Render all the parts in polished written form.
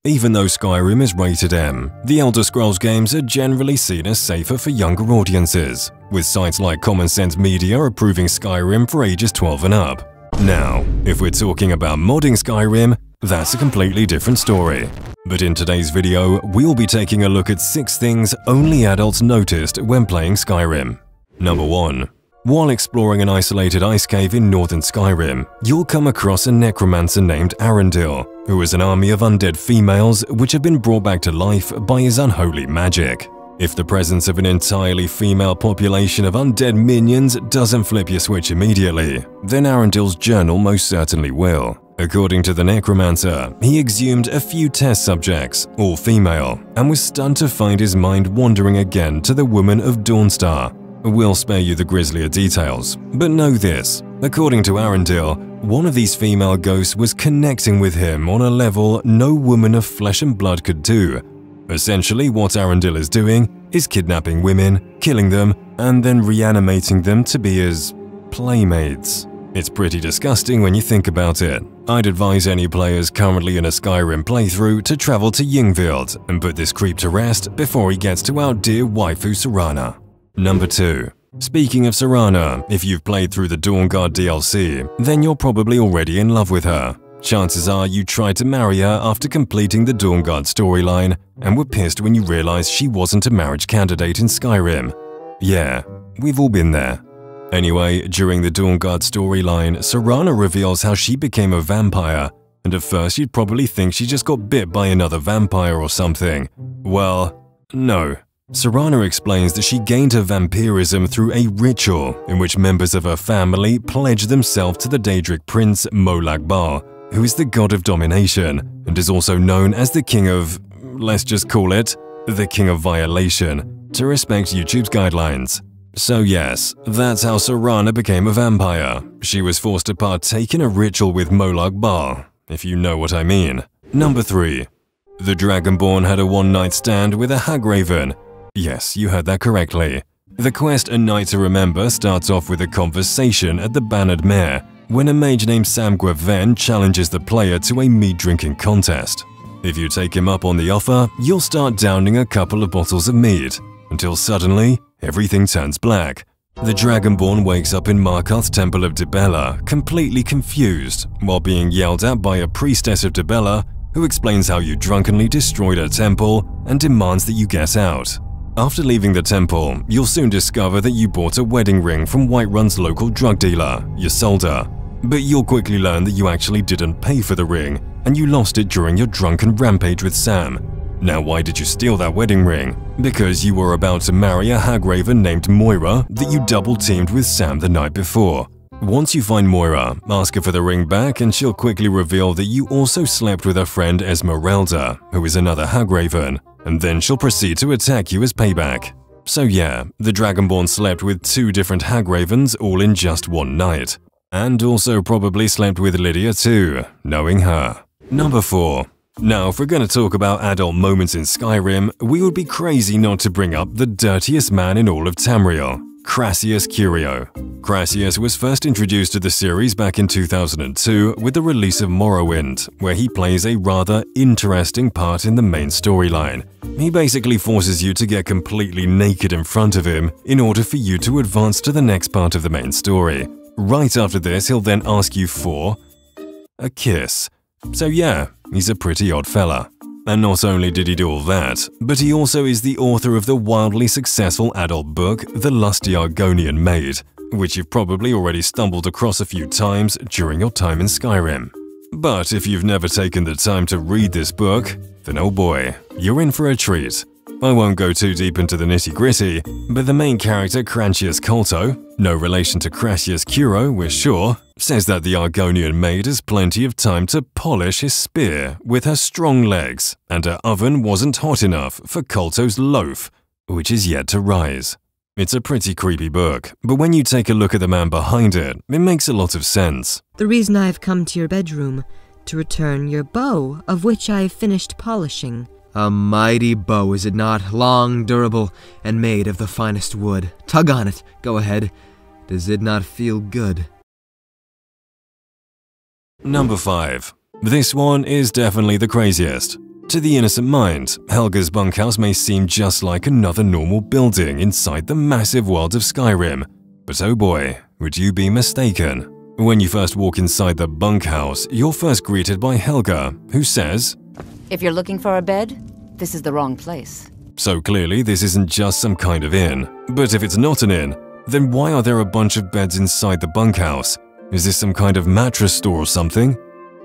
Even though Skyrim is rated M, the Elder Scrolls games are generally seen as safer for younger audiences, with sites like Common Sense Media approving Skyrim for ages 12 and up. Now, if we're talking about modding Skyrim, that's a completely different story. But in today's video, we'll be taking a look at 6 things only adults noticed when playing Skyrim. Number 1. While exploring an isolated ice cave in northern Skyrim, you'll come across a necromancer named Arundel, who is an army of undead females which have been brought back to life by his unholy magic. If the presence of an entirely female population of undead minions doesn't flip your switch immediately, then Arundel's journal most certainly will. According to the necromancer, he exhumed a few test subjects, all female, and was stunned to find his mind wandering again to the woman of Dawnstar. We'll spare you the grislier details, but know this. According to Arundel, one of these female ghosts was connecting with him on a level no woman of flesh and blood could do. Essentially, what Arundel is doing is kidnapping women, killing them, and then reanimating them to be his playmates. It's pretty disgusting when you think about it. I'd advise any players currently in a Skyrim playthrough to travel to Yngvild and put this creep to rest before he gets to our dear waifu Serana. Number 2. Speaking of Serana, if you've played through the Dawnguard DLC, then you're probably already in love with her. Chances are you tried to marry her after completing the Dawnguard storyline and were pissed when you realized she wasn't a marriage candidate in Skyrim. Yeah, we've all been there. Anyway, during the Dawnguard storyline, Serana reveals how she became a vampire, and at first you'd probably think she just got bit by another vampire or something. Well, no. Serana explains that she gained her vampirism through a ritual in which members of her family pledged themselves to the Daedric prince Molag Bal, who is the god of domination and is also known as the king of, let's just call it, the king of violation, to respect YouTube's guidelines. So yes, that's how Serana became a vampire. She was forced to partake in a ritual with Molag Bal, if you know what I mean. Number 3. The Dragonborn had a one-night stand with a Hagraven. Yes, you heard that correctly. The quest A Night to Remember starts off with a conversation at the Bannered Mare, when a mage named Samgwa Ven challenges the player to a mead-drinking contest. If you take him up on the offer, you'll start downing a couple of bottles of mead, until suddenly, everything turns black. The Dragonborn wakes up in Markarth's Temple of Dibella, completely confused, while being yelled at by a priestess of Dibella, who explains how you drunkenly destroyed her temple and demands that you get out. After leaving the temple, you'll soon discover that you bought a wedding ring from Whiterun's local drug dealer, Ysolda. But you'll quickly learn that you actually didn't pay for the ring, and you lost it during your drunken rampage with Sam. Now why did you steal that wedding ring? Because you were about to marry a Hagraven named Moira that you double-teamed with Sam the night before. Once you find Moira, ask her for the ring back and she'll quickly reveal that you also slept with her friend Esmeralda, who is another Hagraven, and then she'll proceed to attack you as payback. So yeah, the Dragonborn slept with 2 different Hagravens all in just one night. And also probably slept with Lydia too, knowing her. Number 4. Now, if we're going to talk about adult moments in Skyrim, we would be crazy not to bring up the dirtiest man in all of Tamriel, Crassius Curio. Crassius was first introduced to the series back in 2002 with the release of Morrowind, where he plays a rather interesting part in the main storyline. He basically forces you to get completely naked in front of him in order for you to advance to the next part of the main story. Right after this, he'll then ask you for a kiss. So yeah, he's a pretty odd fella. And not only did he do all that, but he also is the author of the wildly successful adult book The Lusty Argonian Maid, which you've probably already stumbled across a few times during your time in Skyrim. But if you've never taken the time to read this book, then oh boy, you're in for a treat. I won't go too deep into the nitty-gritty, but the main character Crantius Colto, no relation to Crassius Curo, we're sure, says that the Argonian maid has plenty of time to polish his spear with her strong legs, and her oven wasn't hot enough for Colto's loaf, which is yet to rise. It's a pretty creepy book, but when you take a look at the man behind it, it makes a lot of sense. The reason I have come to your bedroom, to return your bow, of which I have finished polishing. A mighty bow, is it not? Long, durable, and made of the finest wood. Tug on it. Go ahead. Does it not feel good? Number 5. This one is definitely the craziest. To the innocent mind, Helga's bunkhouse may seem just like another normal building inside the massive world of Skyrim. But oh boy, would you be mistaken. When you first walk inside the bunkhouse, you're first greeted by Helga, who says, "If you're looking for a bed, this is the wrong place." So clearly this isn't just some kind of inn. But if it's not an inn, then why are there a bunch of beds inside the bunkhouse? Is this some kind of mattress store or something?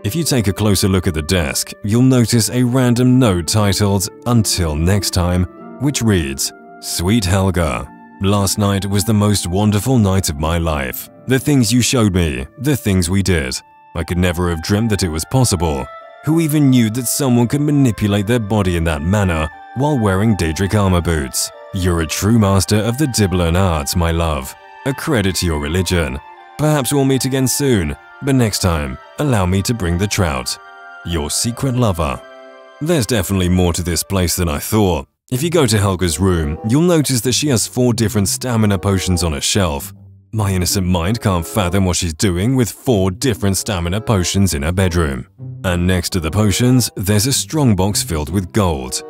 If you take a closer look at the desk, you'll notice a random note titled, "Until next time," which reads, "Sweet Helga, last night was the most wonderful night of my life. The things you showed me, the things we did. I could never have dreamt that it was possible. Who even knew that someone could manipulate their body in that manner while wearing Daedric armor boots? You're a true master of the Dibbler arts, my love. A credit to your religion. Perhaps we'll meet again soon, but next time, allow me to bring the trout. Your secret lover." There's definitely more to this place than I thought. If you go to Helga's room, you'll notice that she has 4 different stamina potions on a shelf. My innocent mind can't fathom what she's doing with 4 different stamina potions in her bedroom. And next to the potions, there's a strongbox filled with gold.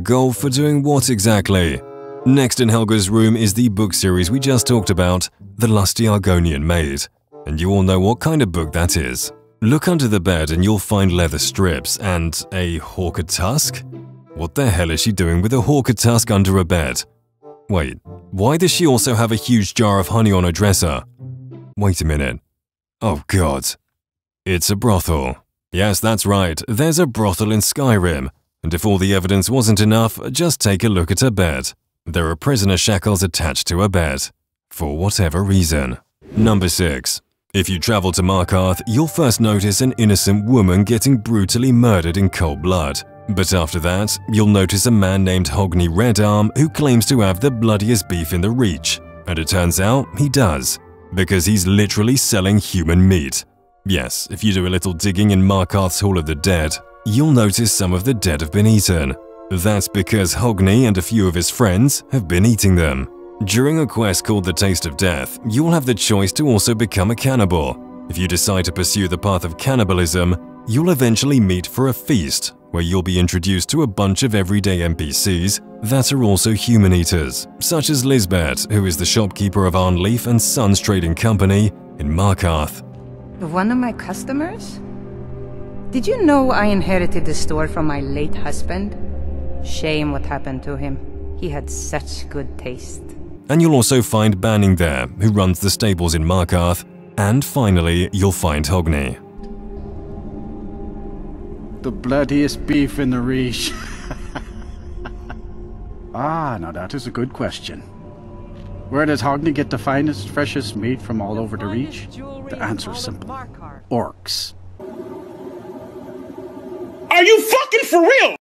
Gold for doing what exactly? Next in Helga's room is the book series we just talked about, The Lusty Argonian Maid. And you all know what kind of book that is. Look under the bed and you'll find leather strips and a hawker tusk? What the hell is she doing with a hawker tusk under her bed? Wait, why does she also have a huge jar of honey on her dresser? Wait a minute. Oh god. It's a brothel. Yes, that's right, there's a brothel in Skyrim. And if all the evidence wasn't enough, just take a look at her bed. There are prisoner shackles attached to her bed. For whatever reason. Number 6. If you travel to Markarth, you'll first notice an innocent woman getting brutally murdered in cold blood. But after that, you'll notice a man named Hogni Redarm who claims to have the bloodiest beef in the Reach. And it turns out he does. Because he's literally selling human meat. Yes, if you do a little digging in Markarth's Hall of the Dead, you'll notice some of the dead have been eaten. That's because Hogni and a few of his friends have been eating them. During a quest called the Taste of Death, you'll have the choice to also become a cannibal. If you decide to pursue the path of cannibalism, you'll eventually meet for a feast, where you'll be introduced to a bunch of everyday NPCs that are also human eaters, such as Lisbeth, who is the shopkeeper of Arnleif and Sons Trading Company in Markarth. One of my customers? Did you know I inherited the store from my late husband? Shame what happened to him. He had such good taste. And you'll also find Banning there, who runs the stables in Markarth. And finally, you'll find Hogni. The bloodiest beef in the Reach. Now that is a good question. Where does Hogni get the finest, freshest meat from all over the Reach? The answer is simple. Orcs. Are you fucking for real?